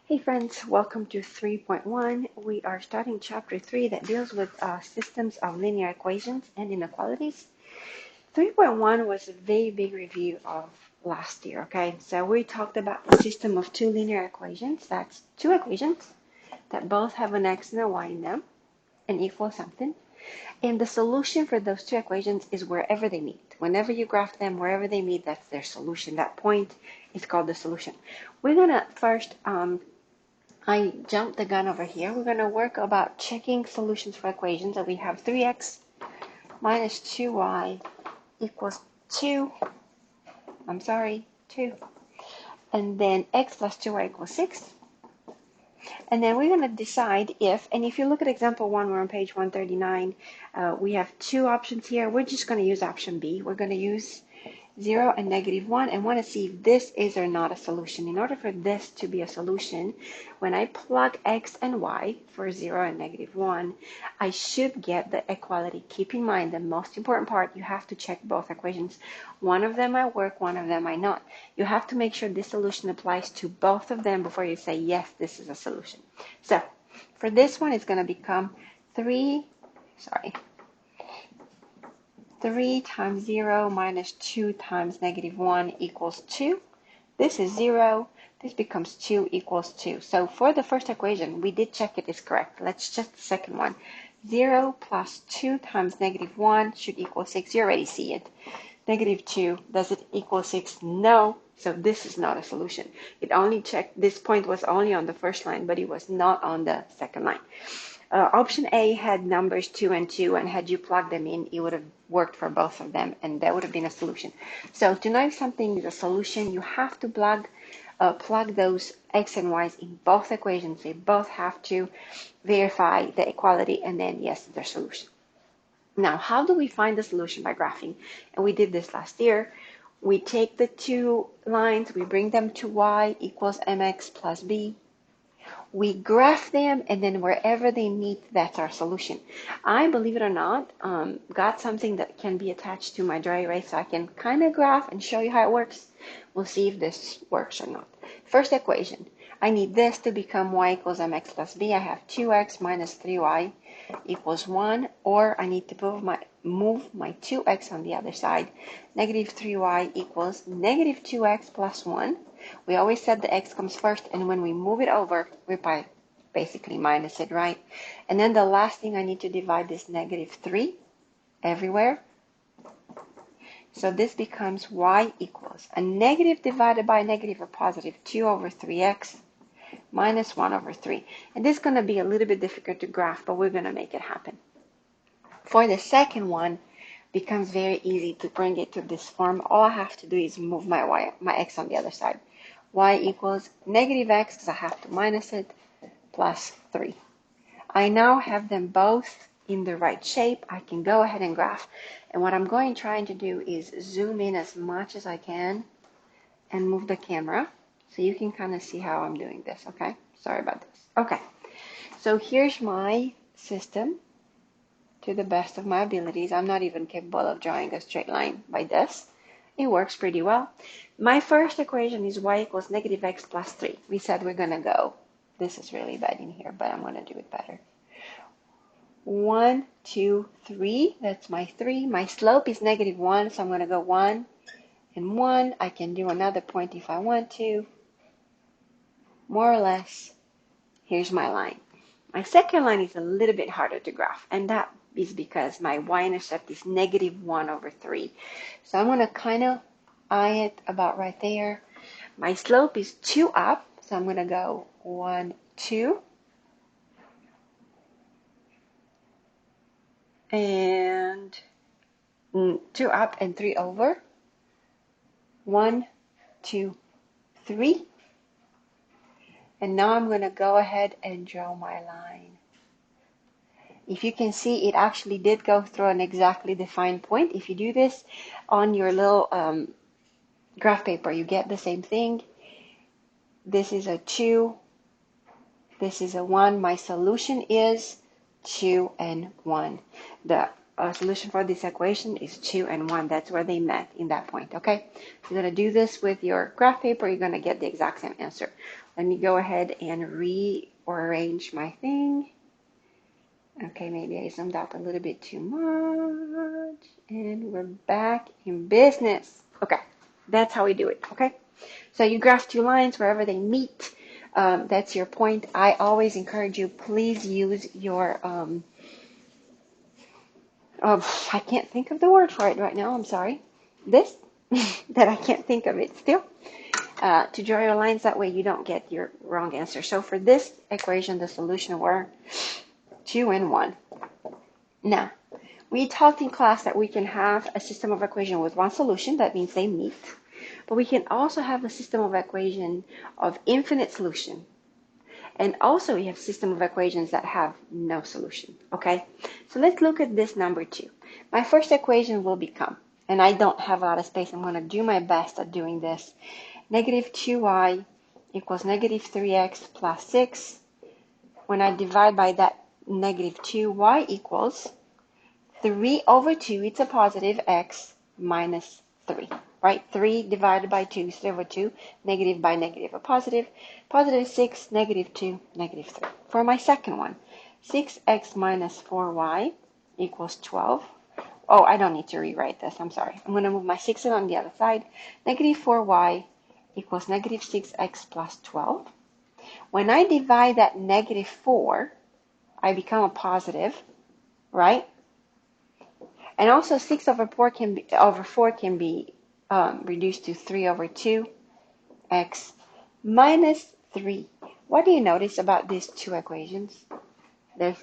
Hey friends, welcome to 3.1. We are starting chapter 3 that deals with systems of linear equations and inequalities. 3.1 was a very big review of last year, okay? So we talked about the system of two linear equations. That's two equations that both have an x and a y in them and equal something. And the solution for those two equations is wherever they meet. Whenever you graph them, wherever they meet, that's their solution. That point is called the solution. We're going to first I jumped the gun over here. We're going to work about checking solutions for equations. So we have 3x minus 2y equals 2. 2. And then x plus 2y equals 6. And then we're going to decide and if you look at example 1, we're on page 139. We have two options here. We're just going to use option B. We're going to use 0 and -1 and want to see if this is or not a solution. In order for this to be a solution, when I plug x and y for 0 and -1, I should get the equality. Keep in mind the most important part, you have to check both equations. One of them might work, one of them might not. You have to make sure this solution applies to both of them before you say, yes, this is a solution. So for this one, it's going to become 3 times 0 minus 2 times -1 equals 2. This is 0. This becomes 2 equals 2. So for the first equation, we did check it is correct. Let's check the second one. 0 plus 2 times -1 should equal 6. You already see it. -2, does it equal 6? No. So this is not a solution. It only checked, this point was only on the first line, but it was not on the second line. Option A had numbers 2 and 2, and had you plugged them in, it would have worked for both of them, and that would have been a solution. So to know if something is a solution, you have to plug those x and y's in both equations. They both have to verify the equality, and then yes, their solution. Now, how do we find the solution? By graphing, and we did this last year. We take the two lines, we bring them to y equals mx plus b. We graph them, and then wherever they meet, that's our solution. I, believe it or not, got something that can be attached to my dry erase, so I can kind of graph and show you how it works. We'll see if this works or not. First equation, I need this to become y equals mx plus b. I have 2x minus 3y equals 1, or I need to move my 2x on the other side. -3y equals -2x plus 1. We always said the x comes first, and when we move it over, we basically minus it, right? And then the last thing I need to divide this -3 everywhere. So this becomes y equals a negative divided by a negative or positive 2 over 3x minus 1 over 3. And this is going to be a little bit difficult to graph, but we're going to make it happen. For the second one, becomes very easy to bring it to this form. All I have to do is move my x on the other side. Y equals -x, because I have to minus it, plus 3. I now have them both in the right shape. I can go ahead and graph. And what I'm trying to do is zoom in as much as I can and move the camera so you can kind of see how I'm doing this, okay? Sorry about this. Okay, so here's my system to the best of my abilities. I'm not even capable of drawing a straight line by this. It works pretty well. My first equation is y equals -x plus 3. We said we're going to go. This is really bad in here, but I'm going to do it better. 1, 2, 3. That's my 3. My slope is -1, so I'm going to go 1 and 1. I can do another point if I want to. More or less, here's my line. My second line is a little bit harder to graph, and that is because my y-intercept is -1 over 3. So I'm going to kind of eye it about right there. My slope is 2 up, so I'm going to go 1, 2. And 2 up and 3 over. 1, 2, 3. And now I'm going to go ahead and draw my line. If you can see, it actually did go through an exactly defined point. If you do this on your little graph paper, you get the same thing. This is a 2. This is a 1. My solution is 2 and 1. The solution for this equation is 2 and 1. That's where they met in that point, okay? If you're going to do this with your graph paper, you're going to get the exact same answer. Let me go ahead and rearrange my thing. Okay, maybe I zoomed out a little bit too much. And we're back in business. Okay, that's how we do it, okay? So you graph two lines wherever they meet. That's your point. I always encourage you, please use your, I can't think of the word for it right now, I'm sorry. This, that I can't think of it still. To draw your lines, that way you don't get your wrong answer. So for this equation, the solution were 2 and 1. Now, we talked in class that we can have a system of equation with one solution, that means they meet, but we can also have a system of equation of infinite solution. And also we have system of equations that have no solution, okay? So let's look at this number 2. My first equation will become, and I don't have a lot of space, I'm going to do my best at doing this, negative 2y equals negative 3x plus 6. When I divide by that negative 2, y equals 3 over 2, it's a positive, x minus 3, right? 3 divided by 2 is 3 over 2, negative by negative, a positive. Positive 6, negative 2, negative 3. For my second one, 6x minus 4y equals 12. Oh, I don't need to rewrite this, I'm sorry. I'm going to move my 6 on the other side. Negative 4y equals negative 6x plus 12. When I divide that negative 4, I become a positive, right? And also 6 over 4 can be reduced to 3 over 2 x minus 3. What do you notice about these two equations? They're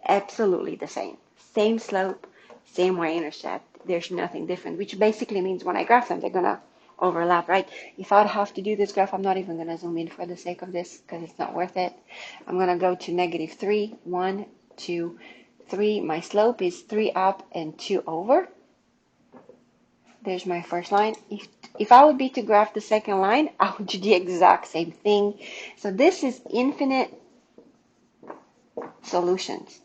absolutely the same. Same slope, same y-intercept. There's nothing different, which basically means when I graph them, they're going to overlap, right? If I'd have to do this graph, I'm not even going to zoom in for the sake of this because it's not worth it. I'm going to go to negative 3, 1, 2, 3. My slope is 3 up and 2 over. There's my first line. If I would be to graph the second line, I would do the exact same thing. So this is infinite solutions.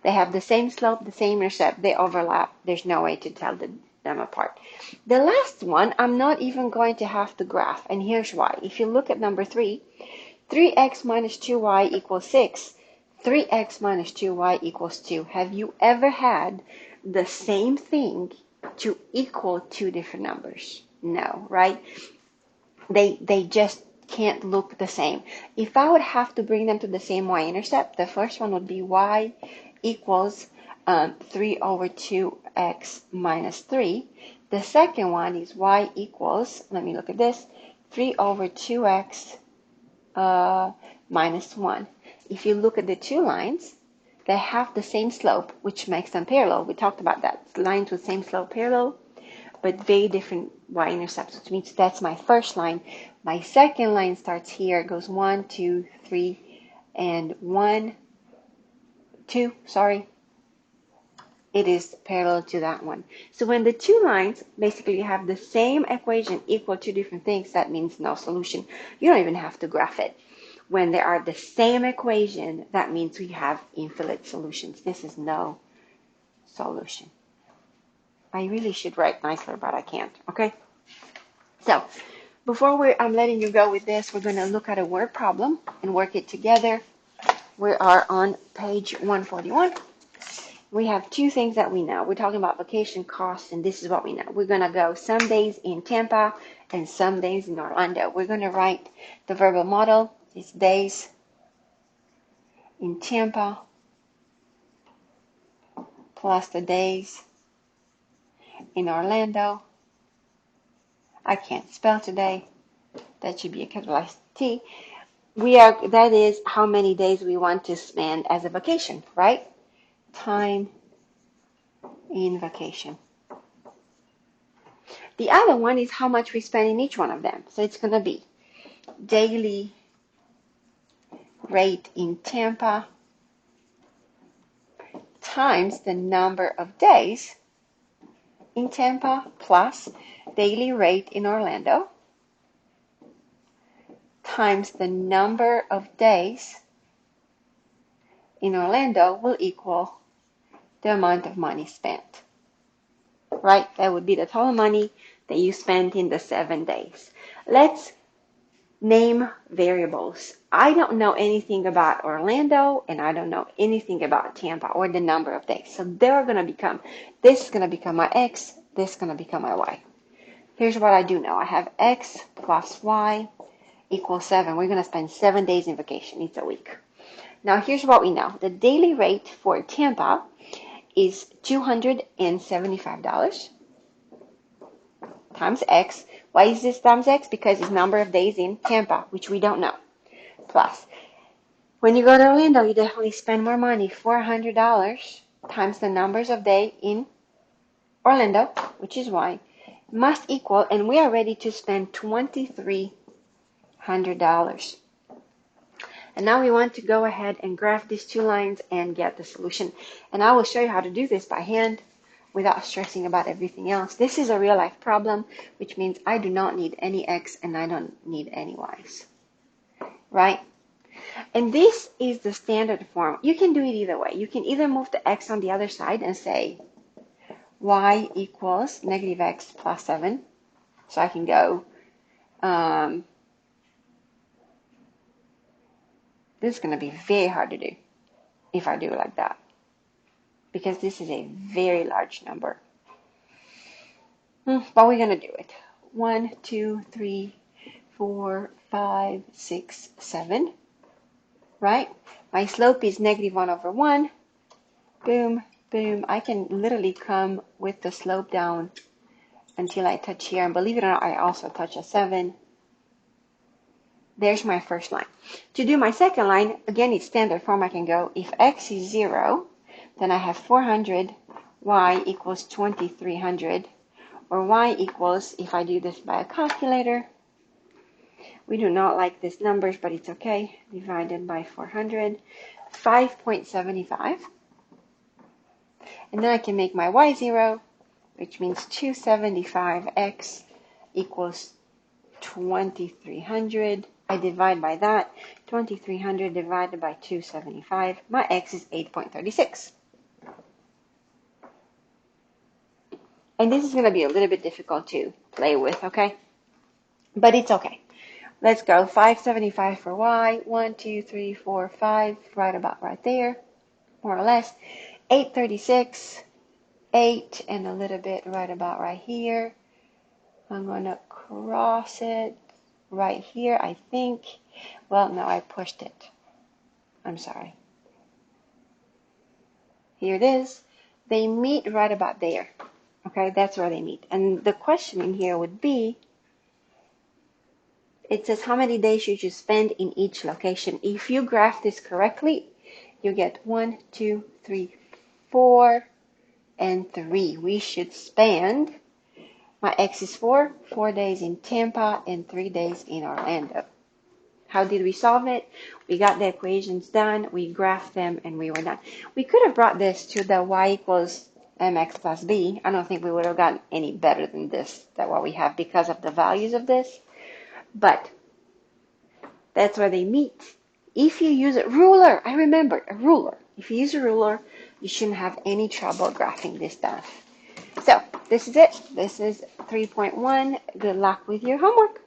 They have the same slope, the same intercept. They overlap. There's no way to tell them apart. The last one, I'm not even going to have to graph. And here's why. If you look at number 3, 3x minus 2y equals 6. 3x minus 2y equals 2. Have you ever had the same thing to equal two different numbers? No, right? They just can't look the same. If I would have to bring them to the same y-intercept, the first one would be y equals 3 over 2x minus 3. The second one is y equals, let me look at this, 3 over 2x minus 1. If you look at the two lines, they have the same slope, which makes them parallel. We talked about that. Lines with same slope parallel, but very different y-intercepts, which means that's my first line. My second line starts here, goes 1, 2, 3, and 1, 2, sorry. It is parallel to that one. So when the two lines basically have the same equation equal to different things, that means no solution. You don't even have to graph it. When they are the same equation, that means we have infinite solutions. This is no solution. I really should write nicer, but I can't, okay? So, before I'm letting you go with this, we're going to look at a word problem and work it together. We are on page 141. We have two things that we know. We're talking about vacation costs, and this is what we know. We're going to go some days in Tampa and some days in Orlando. We're going to write the verbal model. It's days in Tampa plus the days in Orlando. I can't spell today. That should be a capitalized T. That is how many days we want to spend as a vacation, right? Time in vacation. The other one is how much we spend in each one of them. So it's going to be daily rate in Tampa times the number of days in Tampa plus daily rate in Orlando times the number of days in Orlando will equal the amount of money spent, right? That would be the total money that you spent in the 7 days. Let's name variables. I don't know anything about Orlando, and I don't know anything about Tampa or the number of days. So they're going to become, this is going to become my X, this is going to become my Y. Here's what I do know. I have X plus Y equals 7. We're going to spend 7 days in vacation. It's a week. Now here's what we know. The daily rate for Tampa is $275 times X. Why is this times X? Because it's number of days in Tampa, which we don't know. Plus, when you go to Orlando, you definitely spend more money, $400 times the numbers of days in Orlando, which is Y, must equal, and we are ready to spend $2,300. And now we want to go ahead and graph these two lines and get the solution. And I will show you how to do this by hand without stressing about everything else. This is a real life problem, which means I do not need any X and I don't need any Y's, right? And this is the standard form. You can do it either way. You can either move the X on the other side and say Y equals negative X plus 7. So I can go, this is going to be very hard to do if I do it like that, because this is a very large number. But we're going to do it. 1, 2, 3, 4, 5, 6, 7. Right? My slope is negative 1 over 1. Boom, boom. I can literally come with the slope down until I touch here. And believe it or not, I also touch a 7. There's my first line. To do my second line, again, it's standard form. I can go, if X is 0, then I have 400, Y equals 2,300, or Y equals, if I do this by a calculator, we do not like these numbers, but it's okay, divided by 400, 5.75. And then I can make my Y 0, which means 275X equals 2,300. I divide by that, 2,300 divided by 275. My X is 8.36. And this is going to be a little bit difficult to play with, okay? But it's okay. Let's go. 575 for Y. 1, 2, 3, 4, 5. Right about right there, more or less. 836. 8 and a little bit right about right here. I'm going to cross it right here, I think. Well, no, I pushed it. I'm sorry. Here it is. They meet right about there. Okay, that's where they meet. And the question in here would be, it says how many days should you spend in each location. If you graph this correctly, you get 1, 2, 3, 4, and 3. We should spend, my X is 4 days in Tampa and 3 days in Orlando. How did we solve it? We got the equations done, we graphed them, and we were done. We could have brought this to the Y equals mx plus b. I don't think we would have gotten any better than this, than what we have, because of the values of this. But that's where they meet. If you use a ruler, I remember, a ruler. If you use a ruler, you shouldn't have any trouble graphing this stuff. So, this is it. This is 3.1. Good luck with your homework.